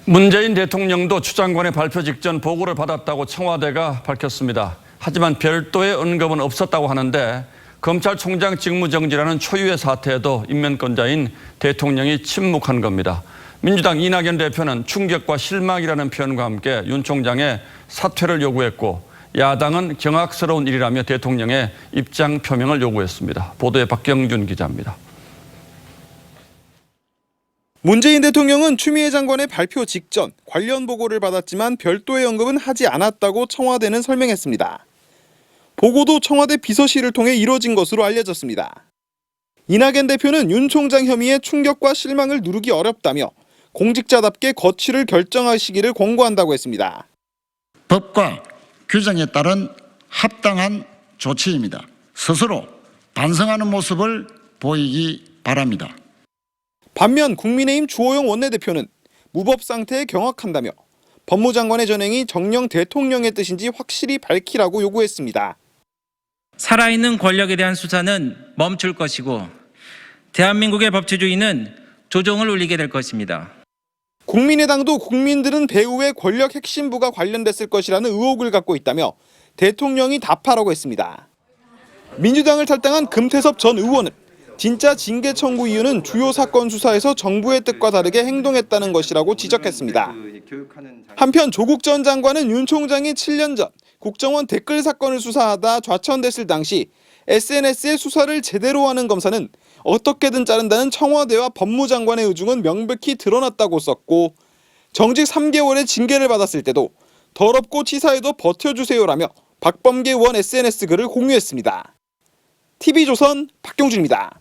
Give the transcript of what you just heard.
문재인 대통령도 추 장관의 발표 직전 보고를 받았다고 청와대가 밝혔습니다. 하지만 별도의 언급은 없었다고 하는데 검찰총장 직무정지라는 초유의 사태에도 인면권자인 대통령이 침묵한 겁니다. 민주당 이낙연 대표는 충격과 실망이라는 표현과 함께 윤 총장의 사퇴를 요구했고 야당은 경악스러운 일이라며 대통령의 입장 표명을 요구했습니다. 보도에 박경준 기자입니다. 문재인 대통령은 추미애 장관의 발표 직전 관련 보고를 받았지만 별도의 언급은 하지 않았다고 청와대는 설명했습니다. 보고도 청와대 비서실을 통해 이뤄진 것으로 알려졌습니다. 이낙연 대표는 윤 총장 혐의에 충격과 실망을 누르기 어렵다며 공직자답게 거취를 결정하시기를 권고한다고 했습니다. 법과 규정에 따른 합당한 조치입니다. 스스로 반성하는 모습을 보이기 바랍니다. 반면 국민의힘 주호영 원내대표는 무법 상태에 경악한다며 법무장관의 전행이 정녕 대통령의 뜻인지 확실히 밝히라고 요구했습니다. 살아있는 권력에 대한 수사는 멈출 것이고 대한민국의 법치주의는 조정을 울리게 될 것입니다. 국민의당도 국민들은 배후에 권력 핵심부가 관련됐을 것이라는 의혹을 갖고 있다며 대통령이 답하라고 했습니다. 민주당을 탈당한 금태섭 전 의원은 진짜 징계 청구 이유는 주요 사건 수사에서 정부의 뜻과 다르게 행동했다는 것이라고 지적했습니다. 한편 조국 전 장관은 윤 총장이 7년 전 국정원 댓글 사건을 수사하다 좌천됐을 당시 SNS에 수사를 제대로 하는 검사는 어떻게든 자른다는 청와대와 법무장관의 의중은 명백히 드러났다고 썼고 정직 3개월의 징계를 받았을 때도 더럽고 치사해도 버텨주세요라며 박범계 의원 SNS 글을 공유했습니다. TV조선 박경준입니다.